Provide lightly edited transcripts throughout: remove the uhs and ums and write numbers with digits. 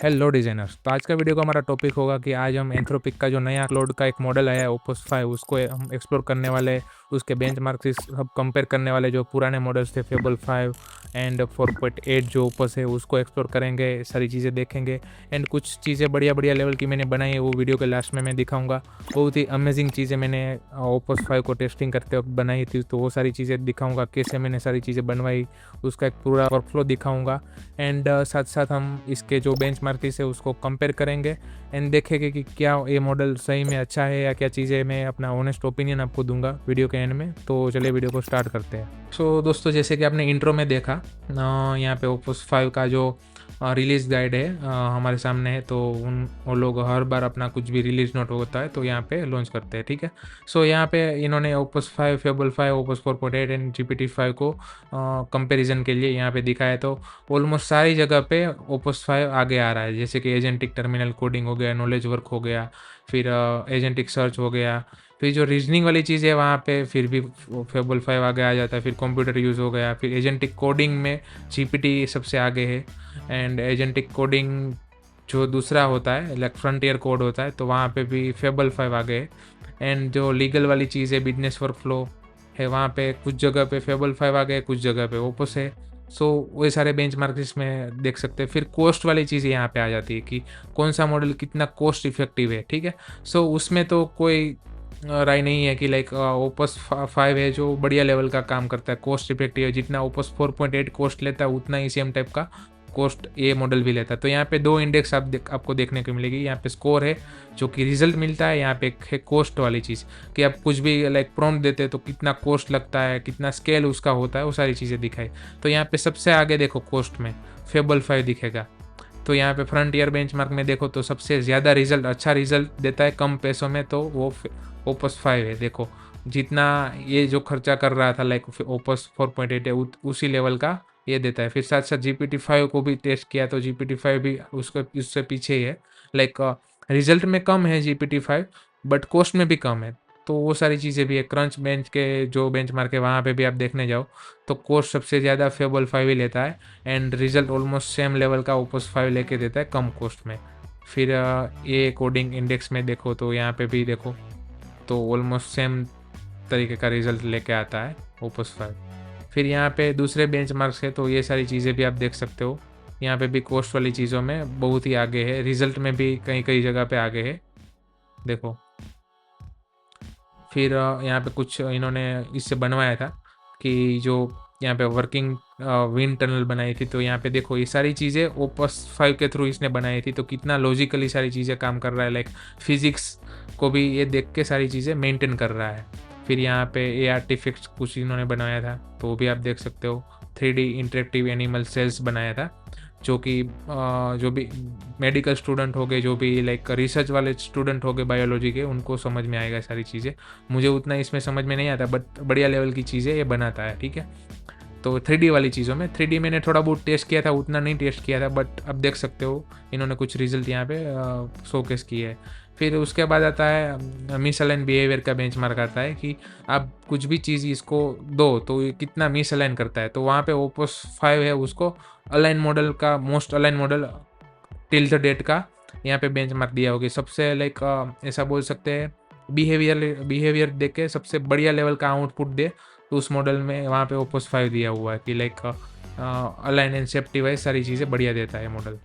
Hello designers. तो आज का वीडियो का हमारा टॉपिक होगा कि आज हम एंथ्रोपिक का जो नया क्लाउड का एक मॉडल आया है ओपस 5 उसको हम एक्सप्लोर करने वाले, उसके बेंचमार्क से सब कंपेयर करने वाले। जो पुराने मॉडल्स थे फेबल 5 एंड 4.8 जो ओपस है उसको एक्सप्लोर करेंगे, सारी चीज़ें देखेंगे। एंड कुछ चीज़ें बढ़िया लेवल की मैंने बनाई है, वो वीडियो के लास्ट में मैं दिखाऊंगा। बहुत ही अमेजिंग चीज़ें मैंने ओपस 5 को टेस्टिंग करते वक्त बनाई थी, तो वो सारी चीज़ें दिखाऊंगा, कैसे मैंने सारी चीज़ें बनवाई, उसका एक पूरा वर्कफ्लो दिखाऊंगा। एंड साथ साथ हम इसके जो बेंचमार्क से उसको कंपेयर करेंगे एंड देखेंगे कि क्या ये मॉडल सही में अच्छा है या क्या चीज़ें। मैं अपना ऑनेस्ट ओपिनियन आपको दूंगा वीडियो के एंड में। तो चलिए वीडियो को स्टार्ट करते हैं। सो दोस्तों, जैसे कि आपने इंट्रो में देखा, यहाँ पे ओपस 5 का जो रिलीज़ गाइड है हमारे सामने है। तो वो लोग हर बार अपना कुछ भी रिलीज नोट होता है तो यहाँ पे लॉन्च करते हैं, ठीक है। सो यहाँ पे इन्होंने opus 5, fable 5, opus 4.8 and GPT 5 को कंपैरिजन के लिए यहाँ पे दिखाया। तो ऑलमोस्ट सारी जगह पे ओपस 5 आगे आ रहा है, जैसे कि एजेंटिक टर्मिनल कोडिंग हो गया, नॉलेज वर्क हो गया, फिर एजेंटिक सर्च हो गया, फिर जो रीजनिंग वाली चीज़ है वहाँ पे फिर भी फेबल 5 आगे आ जाता है। फिर कंप्यूटर यूज़ हो गया, फिर एजेंटिक कोडिंग में जीपीटी सबसे आगे है। एंड एजेंटिक कोडिंग जो दूसरा होता है लाइक फ्रंटियर कोड होता है, तो वहाँ पे भी फेबल 5 आगे है। एंड जो लीगल वाली चीज़ है, बिजनेस वर्क फ्लो है, वहाँ पे कुछ जगह पे फेबल 5 आ गए, कुछ जगह पे ओपस है। सो वो सारे बेंचमार्क इसमें देख सकते हैं। फिर कॉस्ट वाली चीज़ यहाँ पे आ जाती है कि कौन सा मॉडल कितना कॉस्ट इफेक्टिव है, ठीक है। सो उसमें तो कोई राय नहीं है कि लाइक ओपस 5 है जो बढ़िया लेवल का काम करता है, कॉस्ट इफेक्टिव है। जितना ओपस 4.8 कॉस्ट लेता है उतना ही सेम टाइप का कॉस्ट ये मॉडल भी लेता है। तो यहाँ पे दो इंडेक्स आपको देखने को मिलेगी। यहाँ पे स्कोर है जो कि रिजल्ट मिलता है, यहाँ पे एक है कॉस्ट वाली चीज़ कि आप कुछ भी लाइक प्रॉम्प्ट देते हैं तो कितना कॉस्ट लगता है, कितना स्केल उसका होता है, वो सारी चीज़ें दिखाई। तो यहाँ पे सबसे आगे देखो कॉस्ट में फेबल 5 दिखेगा। तो यहाँ पे फ्रंटियर बेंचमार्क में देखो तो सबसे ज़्यादा रिजल्ट, अच्छा रिजल्ट देता है कम पैसों में, तो वो ओपस 5 है। देखो जितना ये जो खर्चा कर रहा था लाइक ओपस 4.8 है उसी लेवल का ये देता है। फिर साथ साथ जीपीटी 5 को भी टेस्ट किया तो जीपीटी 5 भी उससे पीछे ही है। लाइक रिजल्ट में कम है जीपीटी 5 बट कॉस्ट में भी कम है। तो वो सारी चीज़ें भी है। क्रंच बेंच के जो बेंचमार्क है वहाँ पे भी आप देखने जाओ तो कॉस्ट सबसे ज़्यादा फेबल 5 ही लेता है and result almost same level का ओपस 5 लेके देता है कम कॉस्ट में। फिर ये कोडिंग इंडेक्स में देखो तो यहाँ पे भी देखो तो ऑलमोस्ट सेम तरीके का रिजल्ट लेके आता है ओपस 5। फिर यहाँ पे दूसरे बेंचमार्क्स है तो ये सारी चीज़ें भी आप देख सकते हो। यहाँ पे भी कॉस्ट वाली चीज़ों में बहुत ही आगे है, रिजल्ट में भी कई कई जगह पे आगे है, देखो। फिर यहाँ पे कुछ इन्होंने इससे बनवाया था कि जो यहाँ पे वर्किंग विंड टनल बनाई थी। तो यहाँ पे देखो ये सारी चीज़ें ओपस 5 के थ्रू इसने बनाई थी, तो कितना लॉजिकली सारी चीज़ें काम कर रहा है। लाइक फिजिक्स को भी ये देख के सारी चीज़ें मेंटेन कर रहा है। फिर यहाँ पे ए आर्टिफिक्स कुछ इन्होंने बनाया था तो वो भी आप देख सकते हो। 3D इंटरेक्टिव एनिमल सेल्स बनाया था जो कि जो भी मेडिकल स्टूडेंट हो गए, जो भी लाइक रिसर्च वाले स्टूडेंट हो गए बायोलॉजी के, उनको समझ में आएगा सारी चीज़ें। मुझे उतना इसमें समझ में नहीं आता बट बढ़िया लेवल की चीज़ें ये बनाता है, ठीक है। तो 3D वाली चीज़ों में 3D मैंने थोड़ा बहुत टेस्ट किया था, उतना नहीं टेस्ट किया था बट अब देख सकते हो इन्होंने कुछ रिजल्ट यहाँ पे शोकेस किए है। फिर उसके बाद आता है मिसअलाइन बिहेवियर का बेंचमार्क आता है कि आप कुछ भी चीज़ इसको दो तो ये कितना मिसअलाइन करता है। तो वहाँ पे ओपस 5 है, उसको अलाइन मॉडल का most align model till the date का यहाँ पे बेंचमार्क दिया होगा। सबसे लाइक ऐसा बोल सकते हैं बिहेवियर देख के सबसे बढ़िया लेवल का आउटपुट दे तो उस मॉडल में वहाँ पे ओपस 5 दिया हुआ है कि like align and safety wise सारी चीज़ें बढ़िया देता है मॉडल।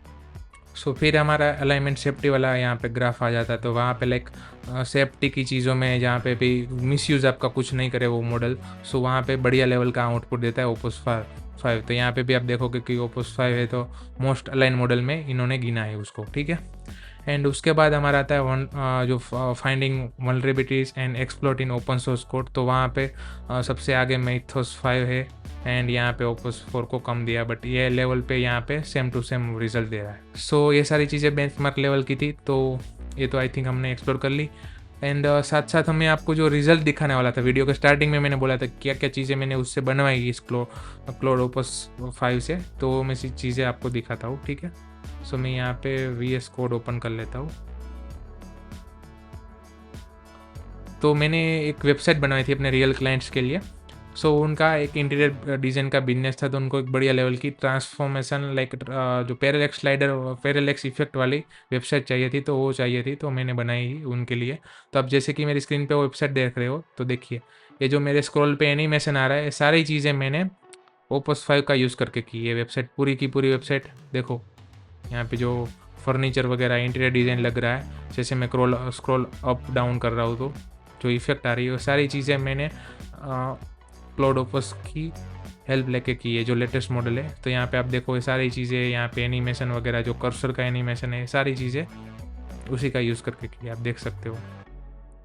सो फिर हमारा अलाइनमेंट सेफ्टी वाला यहाँ पे ग्राफ आ जाता है। तो वहाँ पे लाइक सेफ्टी की चीज़ों में जहाँ पे भी मिसयूज़ आपका कुछ नहीं करे वो मॉडल, सो वहाँ पे बढ़िया लेवल का आउटपुट देता है ओपस 5। तो यहाँ पे भी आप देखोगे कि ओपस 5 है तो मोस्ट अलाइन मॉडल में इन्होंने गिना है उसको, ठीक है। एंड उसके बाद हमारा आता है जो finding vulnerabilities and exploit in open source code. तो वहाँ पे सबसे आगे मिथोस 5 है एंड यहाँ पे ओपस 4 को कम दिया बट ये लेवल पे यहाँ पे सेम टू सेम रिजल्ट दे रहा है। सो ये सारी चीज़ें बेंचमार्क लेवल की थी, तो ये तो आई थिंक हमने एक्सप्लोर कर ली। एंड साथ साथ हमें आपको जो रिजल्ट दिखाने वाला था, वीडियो के स्टार्टिंग में मैंने बोला था क्या क्या चीज़ें मैंने उससे बनवाई इस क्लोड ओपस 5 से, तो मैं सी चीज़ें आपको दिखाता हूँ, ठीक है। सो मैं यहाँ पे VS कोड ओपन कर लेता हूँ। तो मैंने एक वेबसाइट बनवाई थी अपने रियल क्लाइंट्स के लिए। सो उनका एक इंटीरियर डिज़ाइन का बिज़नेस था, तो उनको एक बढ़िया लेवल की ट्रांसफॉर्मेशन लाइक जो पैरेलैक्स स्लाइडर पैरेलैक्स इफ़ेक्ट वाली वेबसाइट चाहिए थी, तो वो चाहिए थी, तो मैंने बनाई उनके लिए। तो अब जैसे कि मेरी स्क्रीन पे वो वेबसाइट देख रहे हो, तो देखिए ये जो मेरे स्क्रॉल पे एनिमेशन आ रहा है, ये सारी चीज़ें मैंने ओपस 5 का यूज़ करके की। ये वेबसाइट पूरी की पूरी वेबसाइट देखो, यहाँ पे जो फर्नीचर वगैरह इंटीरियर डिज़ाइन लग रहा है, जैसे मैं स्क्रॉल अप डाउन कर रहा हूँ तो जो इफ़ेक्ट आ रही है, वो सारी चीज़ें मैंने क्लाउड ओपस की हेल्प लेके की है, जो लेटेस्ट मॉडल है। तो यहाँ पे आप देखो ये सारी चीज़ें, यहाँ पे एनिमेशन वगैरह जो कर्सर का एनिमेशन है, सारी चीज़ें उसी का यूज़ करके की है, आप देख सकते हो।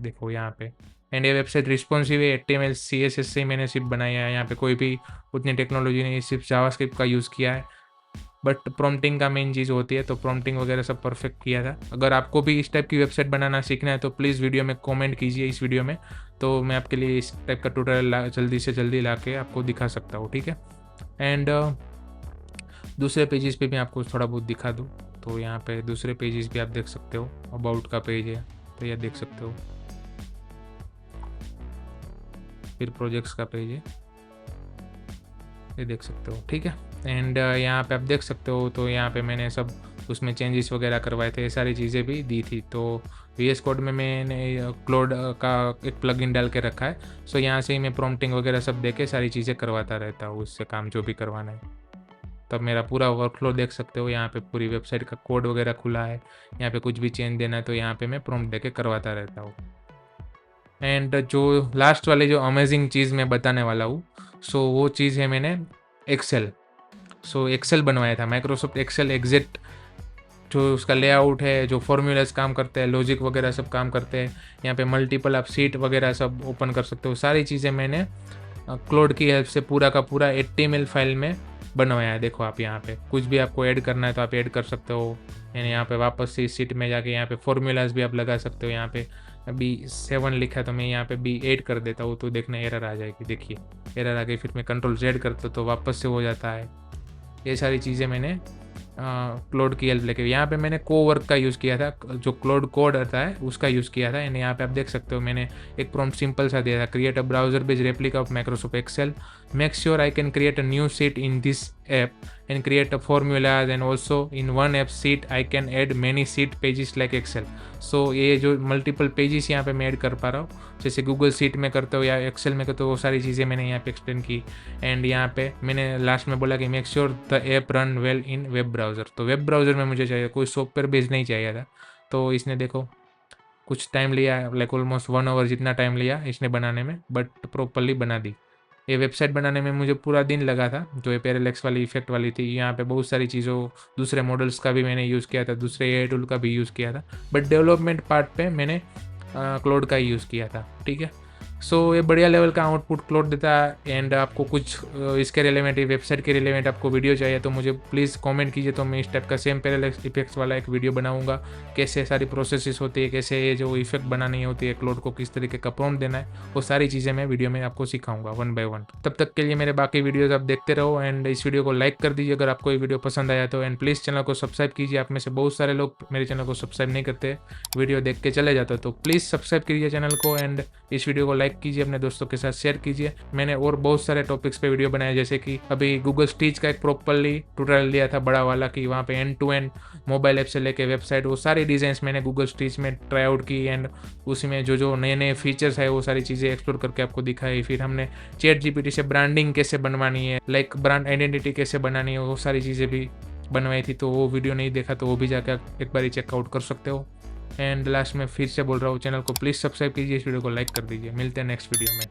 देखो यहाँ पे, एंड ये वेबसाइट रिस्पॉन्सिव है, HTML CSS से मैंने सिर्फ बनाया है। यहाँ पे कोई भी उतनी टेक्नोलॉजी नहीं, सिर्फ जावास्क्रिप्ट का यूज़ किया है, बट प्रॉम्प्टिंग का मेन चीज़ होती है, तो प्रॉम्प्टिंग वगैरह सब परफेक्ट किया था। अगर आपको भी इस टाइप की वेबसाइट बनाना सीखना है तो प्लीज़ वीडियो में कमेंट कीजिए इस वीडियो में, तो मैं आपके लिए इस टाइप का ट्यूटोरियल जल्दी से जल्दी ला के आपको दिखा सकता हूँ, ठीक है। एंड दूसरे पेजेस पे भी आपको थोड़ा बहुत दिखा दूँ, तो यहाँ पे दूसरे पेजेस भी आप देख सकते हो। अबाउट का पेज है, तो ये देख सकते हो। फिर प्रोजेक्ट्स का पेज है, ये देख सकते हो, ठीक है। एंड यहाँ पे आप देख सकते हो, तो यहाँ पे मैंने सब उसमें चेंजेस वगैरह करवाए थे, ये सारी चीज़ें भी दी थी। तो VS कोड में मैंने क्लाउड का एक प्लगइन डाल के रखा है, सो यहाँ से ही मैं प्रॉम्प्टिंग वगैरह सब दे के सारी चीज़ें करवाता रहता हूँ, उससे काम जो भी करवाना है। तब मेरा पूरा वर्कफ्लो देख सकते हो, यहाँ पे पूरी वेबसाइट का कोड वगैरह खुला है। यहाँ पे कुछ भी चेंज देना है तो यहाँ पे मैं प्रॉम्प्ट दे के करवाता रहता हूँ। एंड जो लास्ट वाली जो अमेजिंग चीज़ मैं बताने वाला हूँ, सो वो चीज़ है मैंने एक्सेल। सो एक्सेल बनवाया था, माइक्रोसॉफ्ट एक्सेल एग्जैक्ट जो उसका लेआउट है, जो फॉर्मूलाज काम करते हैं, लॉजिक वगैरह सब काम करते हैं। यहाँ पे मल्टीपल आप सीट वगैरह सब ओपन कर सकते हो। सारी चीज़ें मैंने क्लाउड की हेल्प से पूरा का पूरा HTML फाइल में बनवाया है। देखो आप यहाँ पे कुछ भी आपको ऐड करना है तो आप ऐड कर सकते हो। यानी यहाँ पे वापस से इस सीट में जाके यहाँ पे फॉर्मूलाज भी आप लगा सकते हो। यहाँ पे अभी 7 लिखा है तो मैं यहाँ पे B8 कर देता हूँ, तो देखना एरर आ जाएगी। देखिए एरर आ गई, फिर मैं Ctrl Z करता हूँ तो वापस से हो जाता है। ये सारी चीज़ें मैंने क्लाउड की हेल्प लेके, यहाँ पे मैंने कोवर्क का यूज़ किया था, जो क्लाउड कोड आता है उसका यूज़ किया था। एंड यहाँ पे आप देख सकते हो मैंने एक प्रॉम्प्ट सिंपल सा दिया था, create a browser based replica of Microsoft Excel, make sure I can create a new sheet in this app and create a formulas and also in one app sheet I can add many sheet pages like Excel. So ये जो multiple pages यहाँ पे मैं add कर पा रहा हूँ, जैसे गूगल शीट में करते हो या एक्सेल में करते हो, वो सारी चीज़ें मैंने यहाँ पे एक्सप्लेन की। एंड यहाँ पे मैंने लास्ट में बोला कि make sure the app run well in web browser. तो वेब ब्राउज़र में मुझे चाहिए, कोई सॉफ्टवेयर बेस्ड नहीं चाहिए था। तो इसने देखो कुछ टाइम लिया, लाइक ऑलमोस्ट 1 आवर जितना टाइम लिया इसने बनाने में, बट प्रॉपरली बना दी। ये वेबसाइट बनाने में मुझे पूरा दिन लगा था, जो ये पैरेलैक्स वाली इफेक्ट वाली थी। यहाँ पे बहुत सारी चीज़ों, दूसरे मॉडल्स का भी मैंने यूज़ किया था, दूसरे AI टूल का भी यूज़ किया था, बट डेवलपमेंट पार्ट पे मैंने क्लाउड का ही यूज़ किया था, ठीक है। सो ये बढ़िया लेवल का आउटपुट क्लाउड देता है। एंड आपको कुछ इसके रिलेवेंट, वेबसाइट के रिलेवेंट आपको वीडियो चाहिए तो मुझे प्लीज़ कमेंट कीजिए, तो मैं इस टाइप का सेम पैरेलैक्स इफेक्ट्स वाला एक वीडियो बनाऊंगा, कैसे सारी प्रोसेसेस होती है, कैसे ये जो इफेक्ट बनानी होती है, क्लाउड को किस तरीके का प्रॉम्प्ट देना है, वो सारी चीज़ें मैं वीडियो में आपको सिखाऊंगा 1 by 1। तब तक के लिए मेरे बाकी वीडियोज़ आप देखते रहो, एंड इस वीडियो को लाइक कर दीजिए अगर आपको ये वीडियो पसंद आया तो। एंड प्लीज़ चैनल को सब्सक्राइब कीजिए। आप में से बहुत सारे लोग मेरे चैनल को सब्सक्राइब नहीं करते, वीडियो देख के चले जाते हो, तो प्लीज़ सब्सक्राइब कीजिए चैनल को। एंड इस वीडियो को लाइक कीजिए, अपने दोस्तों के साथ शेयर कीजिए। मैंने और बहुत सारे टॉपिक्स पे वीडियो बनाए, जैसे कि अभी गूगल स्टिच का एक प्रॉपरली ट्यूटोरियल दिया था बड़ा वाला, कि वहाँ पे end to end mobile app से लेके वेबसाइट, वो सारी डिज़ाइंस मैंने गूगल स्टिच में ट्राई आउट की। एंड उसी में जो जो नए नए फीचर्स है वो सारी चीज़ें एक्सप्लोर करके आपको दिखाई। फिर हमने ChatGPT से ब्रांडिंग कैसे बनवानी है, लाइक ब्रांड आइडेंटिटी कैसे बनानी है, वो सारी चीज़ें भी बनवाई थी। तो वो वीडियो नहीं देखा तो वो भी जाकर एक बार चेकआउट कर सकते हो। एंड लास्ट में फिर से बोल रहा हूँ, चैनल को प्लीज़ सब्सक्राइब कीजिए, इस वीडियो को लाइक कर दीजिए। मिलते हैं नेक्स्ट वीडियो में।